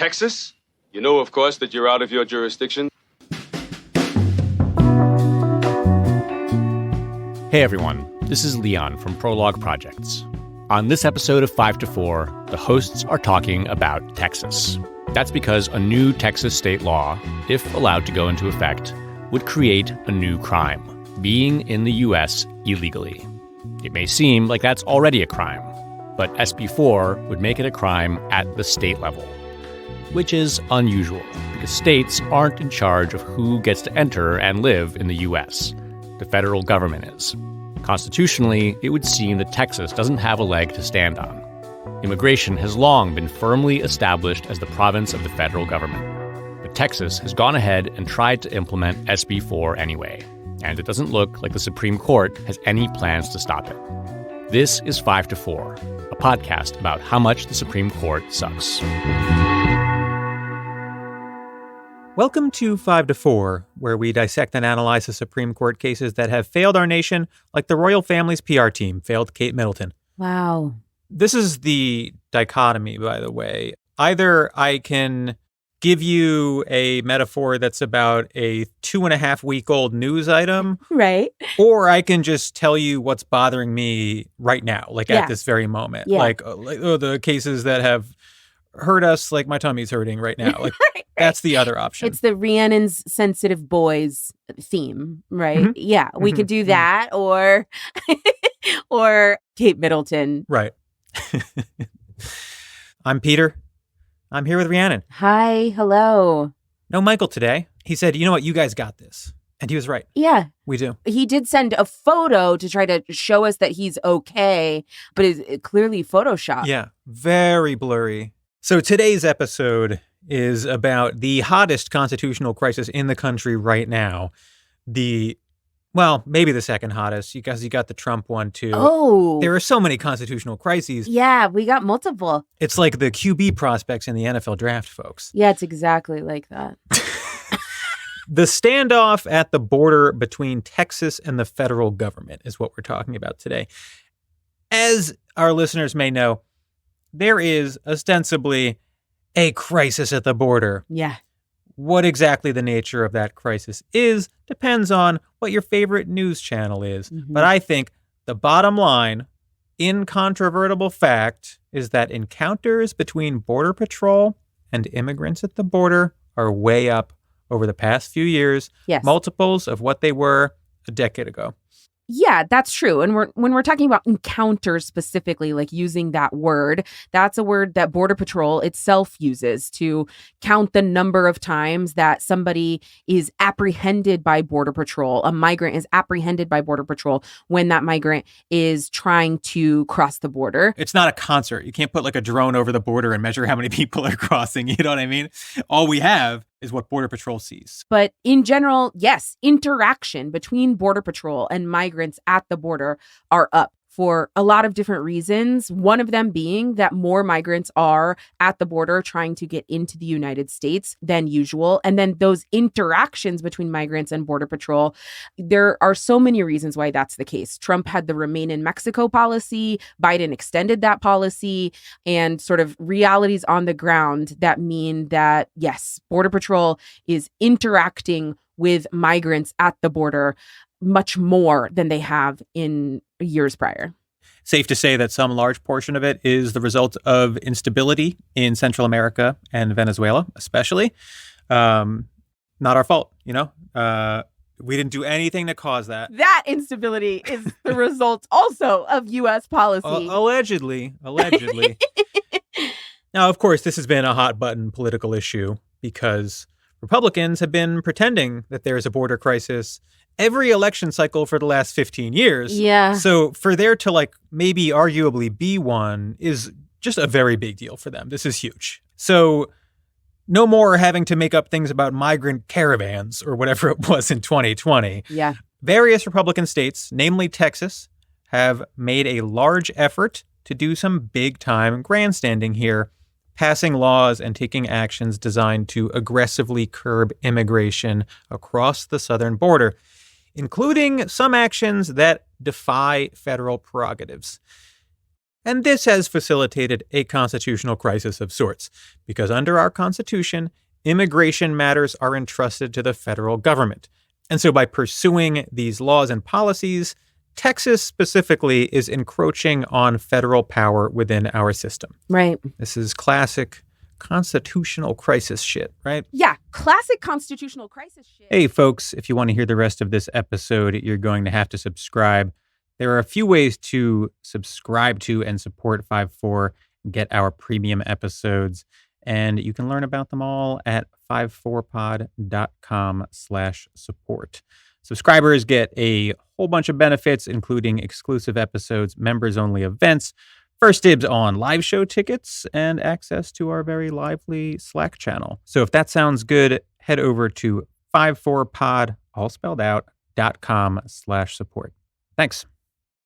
Texas? You know, of course, that you're out of your jurisdiction. Hey everyone, this is Leon from Prologue Projects. On this episode of 5 to 4, the hosts are talking about Texas. That's because a new Texas state law, if allowed to go into effect, would create a new crime, being in the U.S. illegally. It may seem like that's already a crime, but SB 4 would make it a crime at the state level, which is unusual because states aren't in charge of who gets to enter and live in the U.S. The federal government is. Constitutionally, it would seem that Texas doesn't have a leg to stand on. Immigration has long been firmly established as the province of the federal government. But Texas has gone ahead and tried to implement SB 4 anyway, and it doesn't look like the Supreme Court has any plans to stop it. This is 5 to 4, a podcast about how much the Supreme Court sucks. Welcome to 5 to 4, where we dissect and analyze the Supreme Court cases that have failed our nation, like the royal family's PR team failed Kate Middleton. Wow. This is the dichotomy, by the way. Either I can give you a metaphor that's about a 2.5-week-old news item, Right. or I can just tell you what's bothering me right now, like Yeah. at this very moment. Yeah. Like the cases that have hurt us, like my tummy's hurting right now. Like Right. that's the other option. It's the Rhiannon's sensitive boys theme, right? Mhm. Yeah, we could do that or Kate Middleton. Right. I'm Peter. I'm here with Rhiannon. Hi, hello. No Michael today. He said, you know what, you guys got this. And he was right. Yeah, We do. he did send a photo to try to show us that he's okay, but it's clearly Photoshopped. Yeah. Very blurry. So today's episode is about the hottest constitutional crisis in the country right now. Maybe the second hottest, because you got the Trump one too. Oh. There are so many constitutional crises. Yeah, we got multiple. It's like the QB prospects in the NFL draft, folks. Yeah, it's exactly like that. The standoff at the border between Texas and the federal government is what we're talking about today. As our listeners may know, there is ostensibly a crisis at the border. Yeah. What exactly the nature of that crisis is depends on what your favorite news channel is. Mhm. But I think the bottom line, incontrovertible fact, is that encounters between Border Patrol and immigrants at the border are way up over the past few years, Yes. multiples of what they were a decade ago. Yeah, that's true. And when we're talking about encounters specifically, like using that word, that's a word that Border Patrol itself uses to count the number of times that somebody is apprehended by Border Patrol. A migrant is apprehended by Border Patrol when that migrant is trying to cross the border. It's not a concert. You can't put like a drone over the border and measure how many people are crossing. You know what I mean? All we have is what Border Patrol sees. But in general, yes, interaction between Border Patrol and migrants at the border are up for a lot of different reasons. One of them being that more migrants are at the border trying to get into the United States than usual. And then those interactions between migrants and Border Patrol, there are so many reasons why that's the case. Trump had the Remain in Mexico policy. Biden extended that policy, and sort of realities on the ground that mean that, yes, Border Patrol is interacting with migrants at the border much more than they have in years prior. Safe to say that some large portion of it is the result of instability in Central America and Venezuela, especially. Not our fault, you know? We didn't do anything to cause that. That instability is the result also of U.S. policy. Allegedly. Now, of course, this has been a hot button political issue because Republicans have been pretending that there's a border crisis every election cycle for the last 15 years. Yeah. So for there to maybe arguably be one is just a very big deal for them. This is huge. So no more having to make up things about migrant caravans or whatever it was in 2020. Yeah. Various Republican states, namely Texas, have made a large effort to do some big time grandstanding here, passing laws and taking actions designed to aggressively curb immigration across the southern border, including some actions that defy federal prerogatives. And this has facilitated a constitutional crisis of sorts, because under our Constitution, immigration matters are entrusted to the federal government. And so by pursuing these laws and policies, Texas specifically is encroaching on federal power within our system. Right. This is classic constitutional crisis shit, right? Yeah, classic constitutional crisis shit. Hey, folks, if you want to hear the rest of this episode, you're going to have to subscribe. There are a few ways to subscribe to and support 5-4, get our premium episodes, and you can learn about them all at 54pod.com/support. Subscribers get a whole bunch of benefits, including exclusive episodes, members-only events, first dibs on live show tickets, and access to our very lively Slack channel. So if that sounds good, head over to 54pod, all spelled out, .com/support. Thanks.